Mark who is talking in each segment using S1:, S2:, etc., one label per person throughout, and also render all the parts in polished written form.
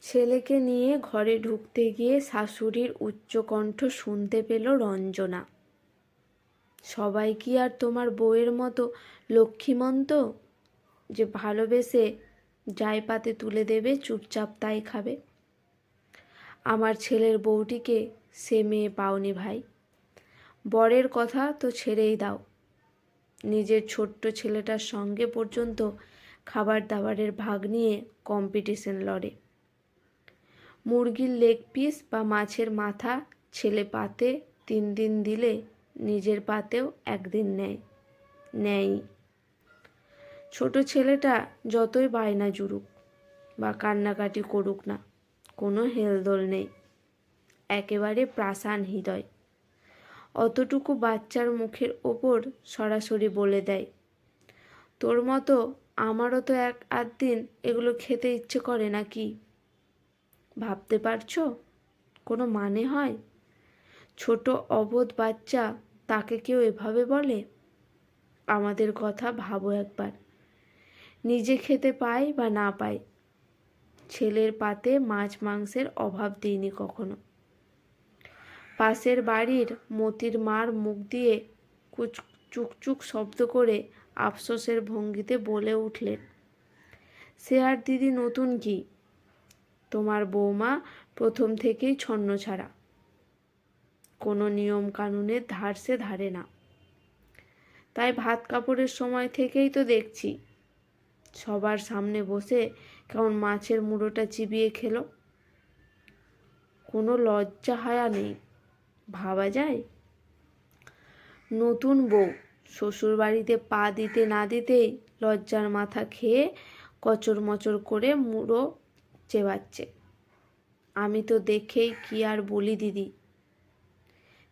S1: ছেলেকে নিয়ে ঘরে ঢুকতে গিয়ে শাশুড়ির উচ্চকণ্ঠ শুনতে পেল রঞ্জনা। সবাই কি আর তোমার বউয়ের মতো লক্ষ্মীমন্ত যে ভালোবেসে যাই পাতে তুলে দেবে, চুপচাপ তাই খাবে? আমার ছেলের বউটিকে সে মেয়ে পাওনি ভাই। বরের কথা তো ছেড়েই দাও, নিজের ছোট্ট ছেলেটার সঙ্গে পর্যন্ত খাবার দাবারের ভাগ নিয়ে কম্পিটিশন লড়ে। মুরগির লেগ পিস বা মাছের মাথা ছেলে পাতে 3 দিন দিলে নিজের পাতেও 1 দিন নেয়। ছোট ছেলেটা যতই বায়না জুড়ুক বা কান্নাকাটি করুক না, কোনো হেলদোল নেই, একেবারে প্রাসান হৃদয়। অতটুকু বাচ্চার মুখের ওপর সরাসরি বলে দেয়, তোর মতো আমারও তো 1-8 দিন এগুলো খেতে ইচ্ছে করে নাকি? ভাবতে পারছো কোনো মানে হয়? ছোট অবোধ বাচ্চা, তাকে কেউ এভাবে বলে? আমাদের কথা ভাবো একবার, নিজে খেতে পাই বা না পাই, ছেলের পাতে মাছ মাংসের অভাব দিইনি কখনো। পাশের বাড়ির মতির মার মুখ দিয়ে চুকচুক শব্দ করে আফসোসের ভঙ্গিতে বলে উঠলেন, সে আর দিদি নতুন কি, তোমার বৌমা প্রথম থেকেই ছন্নছাড়া, কোনো নিয়ম কানুনের ধার সে ধারে না। তাই ভাত কাপড়ের সময় থেকেই তো দেখছি সবার সামনে বসে কেমন মাছের মুড়োটা চিবিয়ে খেলো। কোনো লজ্জা হায়া নেই, ভাবা যায়? নতুন বউ শ্বশুর বাড়িতে পা দিতে না দিতেই লজ্জার মাথা খেয়ে কচর মচর করে মুড়ো চেবাচ্ছে। আমি তো দেখেই কি আর বলি দিদি,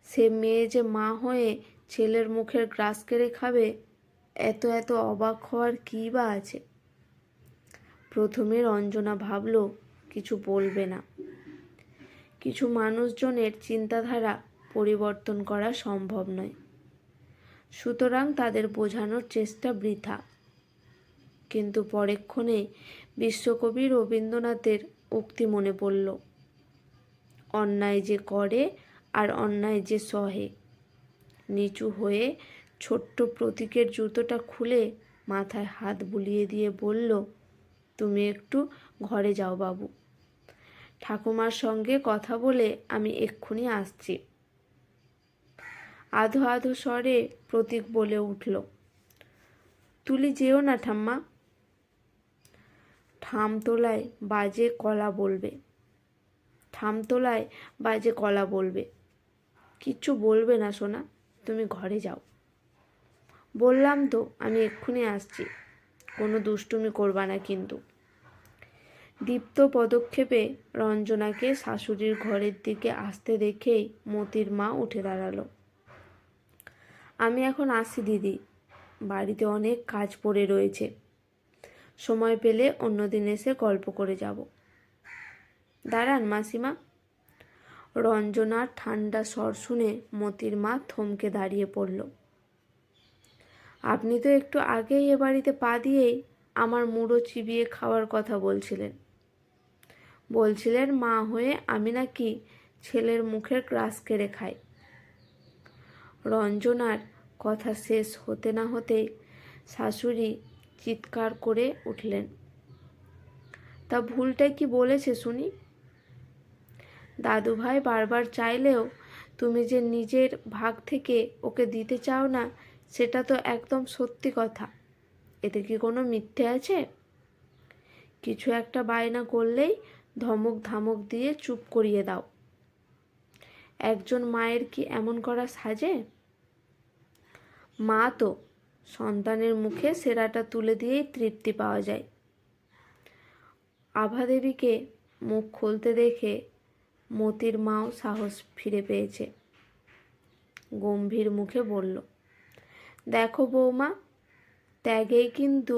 S1: সে মেয়ে যে মা হয়ে ছেলের মুখের গ্রাস কেড়ে খাবে, এত অবাক হওয়ার কী বা আছে? প্রথমে রঞ্জনা ভাবল কিছু বলবে না, কিছু মানুষজনের চিন্তাধারা পরিবর্তন করা সম্ভব নয়, সুতরাং তাদের বোঝানোর চেষ্টা বৃথা। কিন্তু পরেক্ষণে বিশ্বকবি রবীন্দ্রনাথের উক্তি মনে পড়ল, অন্যায় যে করে আর অন্যায় যে সহে। নিচু হয়ে ছোট্ট প্রতীকের জুতোটা খুলে মাথায় হাত বুলিয়ে দিয়ে বলল, তুমি একটু ঘরে যাও বাবু, ঠাকুমার সঙ্গে কথা বলে আমি এক্ষুনি আসছি। আধো আধো স্বরে প্রতীক বলে উঠল, তুলি যেও না ঠাম্মা, ঠামতলায় বাজে কলা বলবে। কিচ্ছু বলবে না সোনা, তুমি ঘরে যাও। বললাম তো আমি এক্ষুনি আসছি, কোনো দুষ্টুমি করবা না কিন্তু। দীপ্ত পদক্ষেপে রঞ্জনাকে শাশুড়ির ঘরের দিকে আসতে দেখেই মতির মা উঠে দাঁড়ালো। আমি এখন আসি দিদি, বাড়িতে অনেক কাজ পড়ে রয়েছে, সময় পেলে অন্যদিন এসে গল্প করে যাব। দাঁড়ান মাসিমা। রঞ্জনার ঠান্ডা স্বর শুনে মতির মা থমকে দাঁড়িয়ে পড়ল। আপনি তো একটু আগেই এ বাড়িতে পা দিয়েই আমার মুড়ো চিবিয়ে খাওয়ার কথা বলছিলেন মা হয়ে আমি নাকি ছেলের মুখের গ্রাস কেড়ে খাই। রঞ্জনার কথা শেষ হতে না হতেই শাশুড়ি চিৎকার করে উঠলেন, তা ভুলটা কি বলেছে শুনি? দাদুভাই বারবার চাইলেও তুমি যে নিজের ভাগ থেকে ওকে দিতে চাও না, সেটা তো একদম সত্যি কথা, এতে কি কোনো মিথ্যে আছে? কিছু একটা বায়না করলেই ধমক ধামক দিয়ে চুপ করিয়ে দাও। একজন মায়ের কি এমন করা সাজে? মা তো সন্তানের মুখে সেরাটা তুলে দিয়েই তৃপ্তি পাওয়া যায়। আভাদেবীকে মুখ খুলতে দেখে মতির মাও সাহস ফিরে পেয়েছে। গম্ভীর মুখে বলল, দেখো বৌমা, ত্যাগেই কিন্তু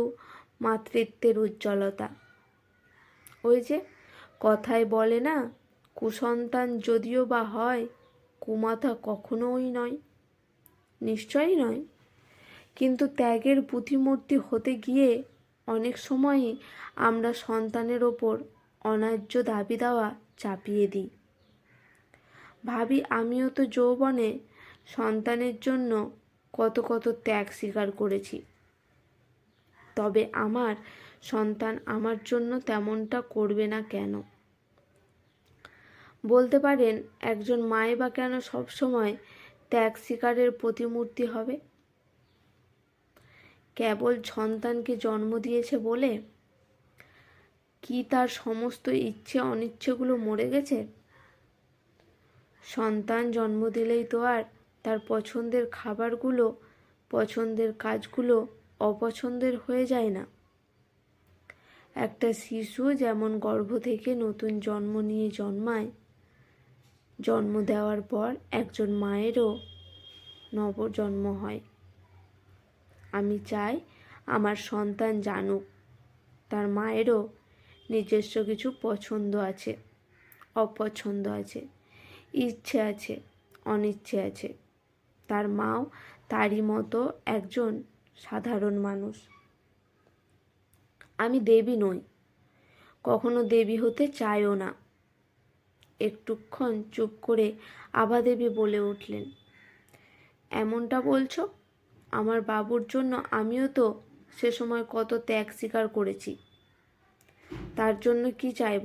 S1: মাতৃত্বের উজ্জ্বলতা। ওই যে কথায় বলে না, কুসন্তান যদিও বা হয়, কুমাতা কখনোই নয়। নিশ্চয়ই নয়, কিন্তু ত্যাগের প্রতিমূর্তি হতে গিয়ে অনেক সময়ই আমরা সন্তানের ওপর অন্যায্য দাবি দাওয়া চাপিয়ে দিই। ভাবি আমিও তো যৌবনে সন্তানের জন্য কত কত ত্যাগ স্বীকার করেছি, তবে আমার সন্তান আমার জন্য তেমনটা করবে না কেন? বলতে পারেন একজন মাই বা কেন সবসময় ত্যাগ স্বীকারের প্রতিমূর্তি হবে? কেবল সন্তানকে জন্ম দিয়েছে বলে কি তার সমস্ত ইচ্ছে অনিচ্ছেগুলো মরে গেছে? সন্তান জন্ম দিলেই তো আর তার পছন্দের খাবারগুলো, পছন্দের কাজগুলো অপছন্দের হয়ে যায় না। একটা শিশু যেমন গর্ভ থেকে নতুন জন্ম নিয়ে জন্মায়, জন্ম দেওয়ার পর একজন মায়েরও নবজন্ম হয়। আমি চাই আমার সন্তান জানুক তার মায়েরও নিজস্ব কিছু পছন্দ আছে, অপছন্দ আছে, ইচ্ছে আছে, অনিচ্ছে আছে। তার মাও তারই মতো একজন সাধারণ মানুষ। আমি দেবী নই, কখনো দেবী হতে চাইও না। একটুক্ষণ চুপ করে আভা দেবী বলে উঠলেন, এমনটা বলছো? আমার বাবুর জন্য আমিও তো সে সময় কত ত্যাগ স্বীকার করেছি। তার জন্য কি চাইব?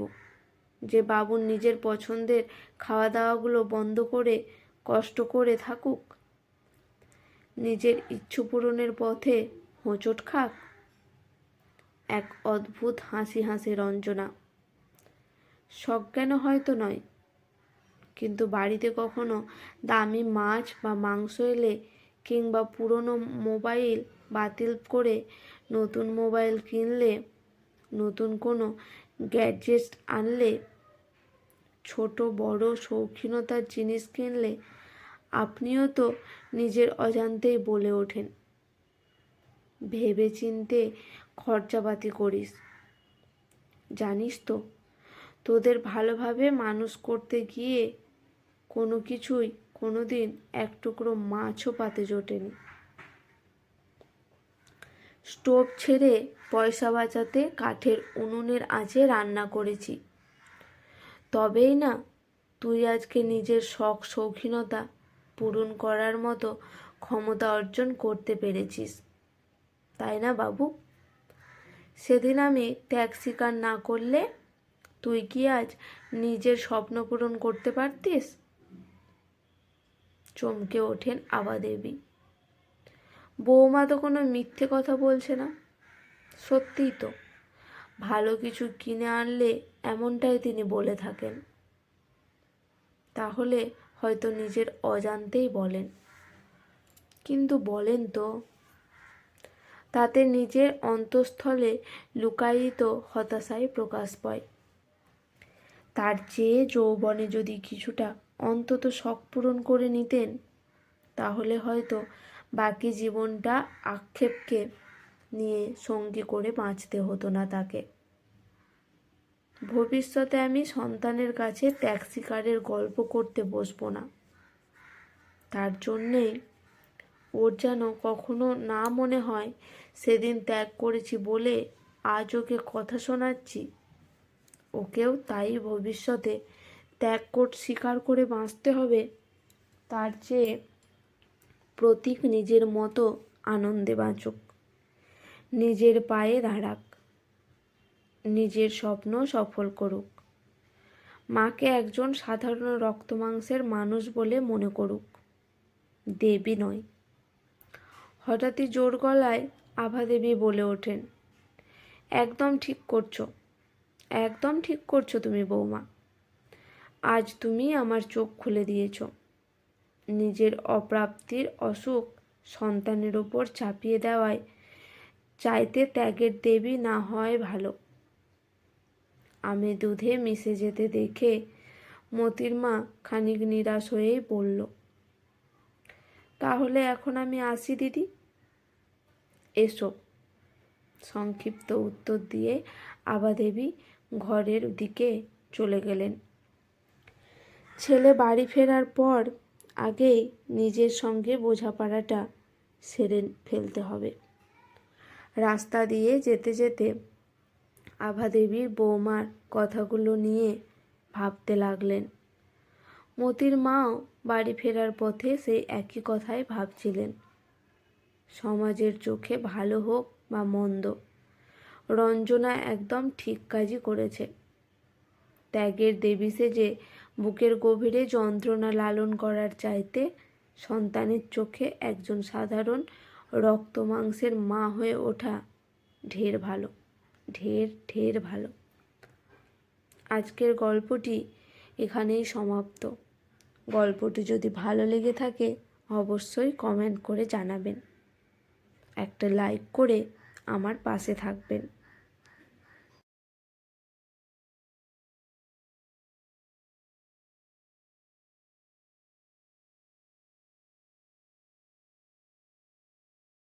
S1: যে বাবুর নিজের পছন্দের খাওয়া দাওয়াগুলো বন্ধ করে কষ্ট করে থাকুক, নিজের ইচ্ছু পূরণের পথে হোঁচট খাক? এক অদ্ভুত হাসি হাসে রঞ্জনা। সজ্ঞান হয়তো নয়, কিন্তু বাড়িতে কখনো দামি মাছ বা মাংস এলে কিংবা পুরনো মোবাইল বাতিল করে নতুন মোবাইল কিনলে, নতুন কোনো গ্যাজেট আনলে, ছোট বড় শৌখিনতার জিনিস কিনলে আপনিও তো নিজের অজান্তেই বলে ওঠেন, ভেবে চিন্তে খরচাপাতি করিস। জানিস তো তোদের ভালোভাবে মানুষ করতে গিয়ে কোনো কিছুই কোনো দিন এক টুকরো মাছও পাতে জোটেনি। স্টোভ ছেড়ে পয়সা বাঁচাতে কাঠের উনুনের আঁচে রান্না করেছি, তবেই না তুই আজকে নিজের শখ শৌখিনতা পূরণ করার মতো ক্ষমতা অর্জন করতে পেরেছিস, তাই না বাবু? সেদিন আমি ত্যাগ স্বীকার না করলে তুই কি আজ নিজের স্বপ্ন পূরণ করতে পারতিস? চমকে ওঠেন আভা দেবী। বৌমা তো কোনো মিথ্যে কথা বলছে না, সত্যিই তো। ভালো কিছু কিনে আনলে এমনটাই তিনি বলে থাকেন। তাহলে হয়তো নিজের অজান্তেই বলেন, কিন্তু বলেন তো। তাতে নিজের অন্তঃস্থলে লুকায়িত হতাশায় প্রকাশ পায়। তার চেয়ে যৌবনে যদি কিছুটা অন্তত শখ পূরণ করে নিতেন, তাহলে হয়তো বাকি জীবনটা আক্ষেপকে নিয়ে সঙ্গী করে বাঁচতে হতো না তাকে। ভবিষ্যতে আমি সন্তানের কাছে ত্যাগ স্বীকারের গল্প করতে বসবো না। তার জন্যেই ওর যেন কখনো না মনে হয় সেদিন ত্যাগ করেছি বলে আজ ওকে কথা শোনাচ্ছি। ওকেও তাই ভবিষ্যতে ত্যাগ স্বীকার করে বাঁচতে হবে। তার চেয়ে প্রতীক নিজের মতো আনন্দে বাঁচুক, নিজের পায়ে দাঁড়াক, নিজের স্বপ্ন সফল করুক, মাকে একজন সাধারণ রক্ত মাংসের মানুষ বলে মনে করুক, দেবী নয়। হঠাৎই জোর গলায় আভা দেবী বলে ওঠেন, একদম ঠিক করছো, একদম ঠিক করছো তুমি বৌমা। আজ তুমি আমার চোখ খুলে দিয়েছ। নিজের অপ্রাপ্তির অসুখ সন্তানের ওপর চাপিয়ে দেওয়ায় চাইতে ত্যাগের দেবী না হয় ভালো। আমি দুধে মিশে যেতে দেখে মতির মা খানিক নিরাশ হয়েই বলল, তাহলে এখন আমি আসি দিদি। এসো, সংক্ষিপ্ত উত্তর দিয়ে আভা দেবী ঘরের দিকে চলে গেলেন। ছেলে বাড়ি ফেরার পর আগেই নিজের সঙ্গে বোঝাপড়াটা সেরে ফেলতে হবে। রাস্তা দিয়ে যেতে যেতে আভা দেবীর বৌমার কথাগুলো নিয়ে ভাবতে লাগলেন। মতির মাও বাড়ি ফেরার পথে সেই একই কথাই ভাবছিলেন। সমাজের চোখে ভালো হোক বা মন্দ, রঞ্জনা একদম ঠিক কাজই করেছে। ত্যাগের দেবী সেজে বুকের গভীরে যন্ত্রণা লালন করার চাইতে সন্তানের চোখে একজন সাধারণ রক্ত মাংসের মা হয়ে ওঠা ঢের ভালো, ঢের ঢের ভালো। আজকের গল্পটি এখানেই সমাপ্ত। গল্পটি যদি ভালো লেগে থাকে অবশ্যই কমেন্ট করে জানাবেন। একটা লাইক করে আমার পাশে থাকবেন।